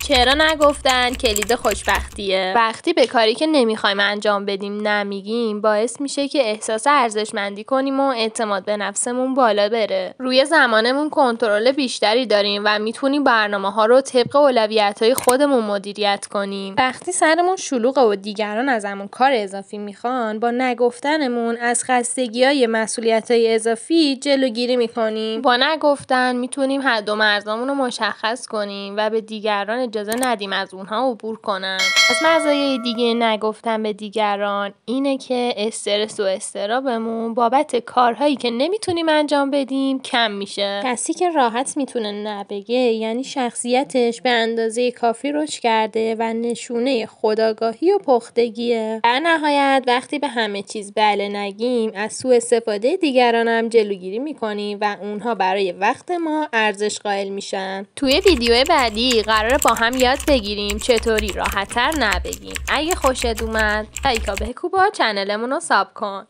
چرا نگفتن کلید خوشبختیه. وقتی به کاری که نمیخوایم انجام بدیم نمیگیم باعث میشه که احساس ارزشمندی کنیم و اعتماد به نفسمون بالا بره. روی زمانمون کنترل بیشتری داریم و میتونیم برنامه‌ها رو طبق اولویت‌های خودمون مدیریت کنیم. وقتی سرمون شلوغه و دیگران ازمون کار اضافی میخوان، با نگفتنمون از خستگی‌های مسئولیت‌های اضافی جلوگیری میکنیم. با نگفتن میتونیم حد و مرزامون رو مشخص کنیم و به دیگران اجازه ندیم از اونها عبور کنن. از مزایای دیگه نگفتن به دیگران اینه که استرس و اضطرابمون بابت کارهایی که نمیتونیم انجام بدیم کم میشه. کسی که راحت میتونه نبگه یعنی شخصیتش به اندازه کافی رشد کرده و نشونه خودآگاهی و پختگیه. در نهایت وقتی به همه چیز بله نگیم از سوء استفاده دیگران هم جلوگیری میکنیم و اونها برای وقت ما ارزش قائل میشن. توی ویدیو بعدی قراره با هم یاد بگیریم چطوری راحت‌تر نبگیم. اگه خوشت اومد لایک بکوب و چنلمون رو ساب کن.